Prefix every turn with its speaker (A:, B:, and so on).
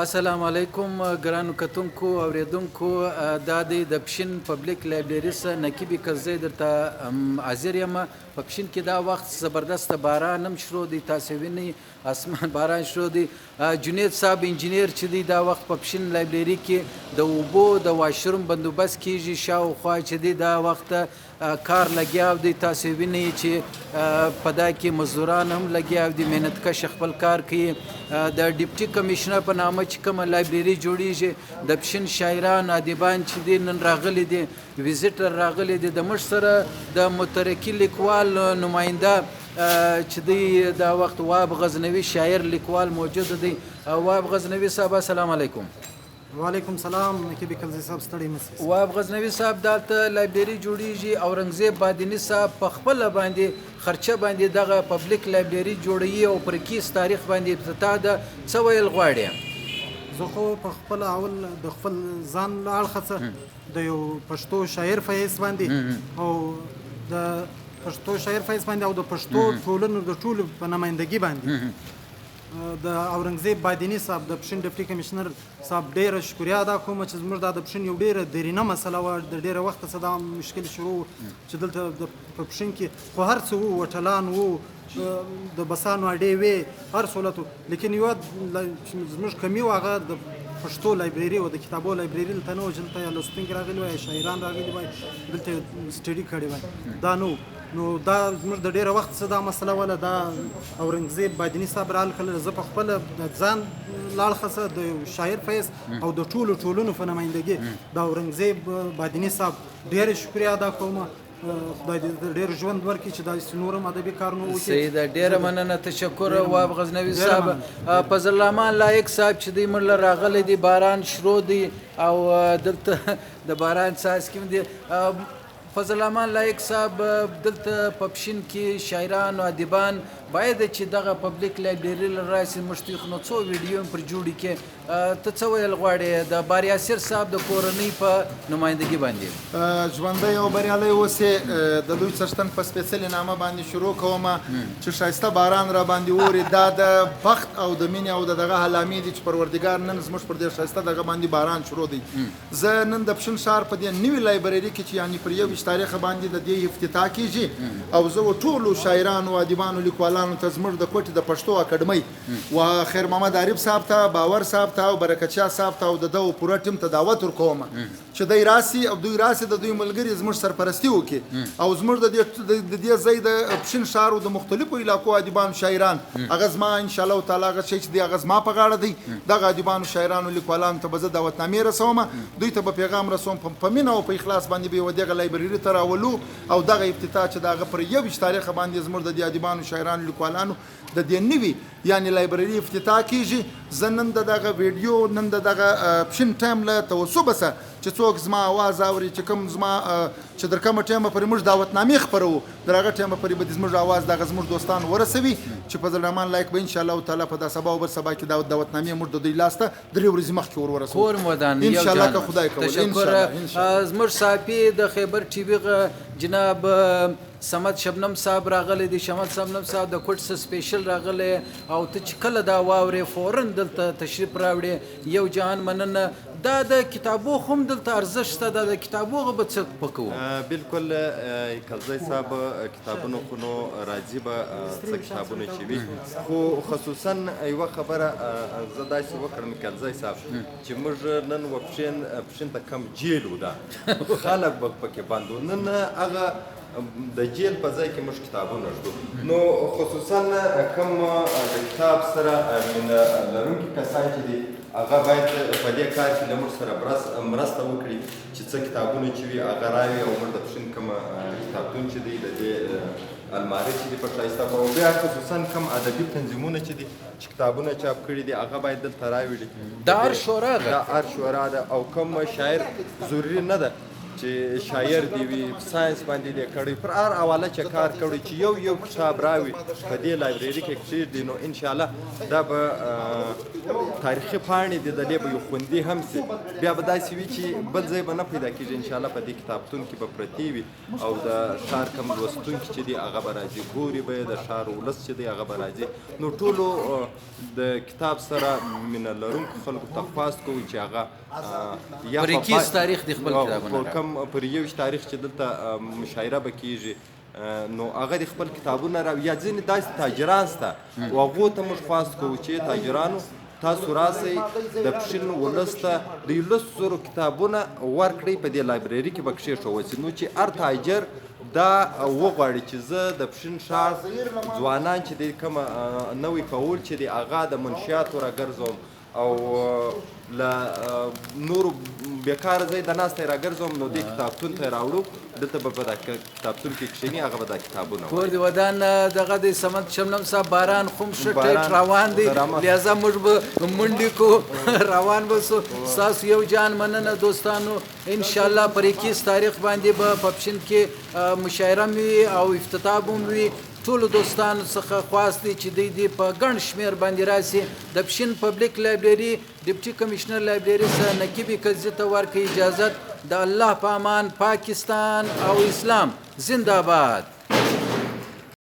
A: السلام علیکم ګرانو کتونکو اوریدونکو دا د پښین پبلیک لایبرری څخه نقیب کزی درته حاضر یم. په پښین کې دا وخت زبردست باران هم شروع دی، تاسو وینئ اسمان باران شروع دی. جنید صاحب انجینیر چې دی دا وخت په پښین لایبرری کې د اوبو د واشروم بندوبست کیږي، شاوخوا چې دی دا وخت کار لګیاو دی. تاسو وینئ چې په دا کې مزدوران هم لګیاو دي، محنتکش خپل کار کوي. د ډیپټي کمیشنر په نامه چې کومه لایبرری جوړیږي د پښین شاعران ادیبان چې دی نن راغلي دي، ویزیټر راغلي دي. د موږ سره د مترقي لیکوال نماینده چې دی دا وخت واب غزنوي شاعر لیکوال موجود دی. واب غزنوي صاحب السلام علیکم.
B: وعلیکم سلام. نقیب کلزی صاحب ستړي مسئ.
A: واب غزنوي صاحب دلته لایبرری جوړیږي. اورنګزیب بادینی صاحب په خپل باندې خرچه باندې دغه پبلیک لایبرری جوړوي او پر کیس تاریخ باندې افتتاح ده. څه ویل غواړي؟
B: زه خو په خپل اول د خپل ځان له اړخه څخه د یو پښتو شاعر په حیث باندې او د پښتو شاعر په حیث باندې او د پښتو ټولنو د ټولو په نمایندګي باندې د اورنګزیب بادینی صاحب د پښین ډیپټي کمیشنر صاحب ډیره شکریا ادا کوم چې زموږ د پښین یو ډیره درینه مسله وه، د ډیره وخته څخه دا مشکل شروع چې دلته په پښین کې خو هر څه وو، وټلان وو، د بسانو اډې وې، هر سهولت وو، لیکن یوه زموږ کمی وو هغه د پښتو لایبرری او د کتابو لایبرری دلته نه وه چې دلته یا لوستونکي راغلي وای، شاعران راغلي وای، دلته سټډي کړې وای، دا نه نو دا زموږ د ډیره وخت څخه دا مسله وله. دا اورنګزیب بادینی صاحب رال کله زه په خپله د ځان له اړخه څخه د شاعر په حیث او د ټولو ټولنو په نمایندګي د اورنګزیب بادینی صاحب ډیره شکریا ادا کوم. خدای دې ډېر ژوند ورکړي چې داسې نور هم ادبي کارونه وکړي.
A: صحیح ده، ډېره مننه، تشکر واب غزنوي صاحب. فضل الرحمن لایق صاحب چې دی موږ له راغلی دی، باران شروع دی او دلته د باران څاڅکي دي. فضل الرحمن لایق صاحب دلته په پښین کې شاعران او ادیبان باید چې دغه پبلیک لایبرری راسي مشتیق نو څو ویډیو پر جوړی کې ته څه ویل غواړې د بار یاسر صاحب د کورنۍ په نمایندګي باندې؟
C: ژوندی او بریالی اوسې. د لوی څښتن په سپېڅلې نامه باندې شروع کوم چې ښایسته باران را باندې اوري. دا د بخت او د مینې او د دغه علامې دي چې پروردګار نن زموږ پر دې ښایسته دغه باندې باران شروع دی. زه نن د پښین ښار په دې نوي لایبرري کې چې یعنې پر 21 تاریخ باندې د دې افتتاح کیږي او زه ټولو شاعرانو ادیبانو لیکوالانو ته زموږ د کوټې د پښتو اکاډمۍ و خیر محمد عارف صاحب ته، باور صاحب ته او برکت شاه صاحب ته او د دغو پوره ټیم ته دعوت ورکوم چې دی راسي او دوی راسي د دوی ملګري زموږ سرپرستي وکړي او زموږ د دې ځای د پښین ښار او د مختلفو علاقو ادیبانو شاعران هغه زما انشاءالله تعالی هغه شی چې دی هغه زما په غاړه دی. دغه ادیبانو شاعرانو لیکوالانو ته به زه دعوتنامې رسوم، دوی ته به پیغام رسوم، په مینه او په اخلاص باندې به یوه دغه لایبرري ته راولو او دغه افتتاح چې د هغه پر 21 تاریخ باندې زموږ د دې ادیبانو شاعرانو لیکوالانو د دې نوي یعنې لایبرري افتتاح کیږي. زه نن د دغه ویډیو نن د دغه پښین ټایم له توسبه څخه چې څوک زما اواز اوري چې کوم زما چې در کومه ټیمه پورې موږ دعوتنامې خپروو در هغه ټیمه پورې به زموږ اواز دغه زموږ دوستان ورسوي چې فضل الرحمن لایق به انشاءالله تعالی په دا سبا او بل سبا کې دعوتنامې موږ د دوی لاس ته 3 ورځې مخکې ورسوو.
A: کور مودان
C: انشاءالله که خدای کول.
A: تشکر. زموږ صحافي د خیبر ټي وي جناب سمد شبنم صاحب راغلی دی، شمد شبنم صاحب د کوټ څخه سپیشل راغلی او ته چې کله دا واورې فورن دلته تشریف راوړې. یو جهان مننه. دا د کتابو هم دلته ارزښت شته، دا د کتابو به څه پکوو؟
D: بالکل کلزی صاحب کتابونو خو نو راځي به څه کتابونه چې وي، خو خصوصا یوه خبره زه داسې وکړم کلزی صاحب چې موږ نن پښین ته کم جیل و دا خلک به پکې بند و، نن هغه د جیل په ځای کې موږ کتابونه ږدو. نو خصوصا کوم د کتاب سره مینه لرونکي کسان چې دي هغه باید په دې کار کې له موږ سره مرسته وکړي چې څه کتابونه چې وي هغه راوي او موږ د پښین کوم کتابتون چې دی د دې المارۍ چې دي په ښایسته او بیا خصوصا کوم ادبي تنظیمونه چې دي چې کتابونه چاپ کړي دي هغه باید دلته راوړي.
A: د هر شورا ده،
D: د هر شورا ده او کوم شاعر ضروري نه ده چې شاعر دی وي ساينس باندې دی کړی پر هر حواله چې کار کوي چې یو کتاب راوي په دې لایبرري کې کښېږدي نو ان شاء الله دا به تاریخي پاڼې د دې به یو خوندي هم سي بیا به داسې وي چې بل ځای به نه پیدا کېږي انشاءالله په دې کتابتون کې به پرتې وي او د ښار کم لوستونکي چې دي هغه به راځي ګوري به یې د ښار ولس چې دی هغه به راځي نو ټولو د کتاب سره مینه لرونکو خلکو ته خواست کوو چې هغه
A: پر 21 تاریخ د خپل کتابونه
D: کم پر 21 تاریخ چې دلته مشاعره به کېږي نو هغه د خپل کتابونه را یا ځینې داسې تاجران شته او هغو ته موږ خواست کوو چې تاجرانو تاسو راسئ د پښین ولس ته د 11,000 کتابونه ورکړئ په دې لایبرري کې به کښېښودل شي نو چې هر تاجر دا وغواړي چې زه د پښین ښار ځوانان چې دی کومه نوی کول چې دی هغه د منشیاتو راګرځوم او له نورو بیکاره ځای د ناستې راګرځوم نو دې کتابتون ته یې راوړو دلته به په دا کتابتون کې کښېني هغه به دا کتابونه
A: کور د ودان دغه د صمد شبنم صاحب باران خو ښه ټیټ روان دی لہذا موږ به منډې کو روان به سو ستاسو یو جان مننه دوستانو انشاءالله پر 21 تاریخ باندې به په پښین کې مشاعره وي او افتتاح به وي ټولو دوستانو څخه خواست دی چې دوی په ګڼ شمېر باندې راسي د پښین پبلیک لایبرري ډیپټي کمشنر لایبرري سره نقیبي قضیې ته ورکړي اجازت د الله په امان پاکستان او اسلام زنده باد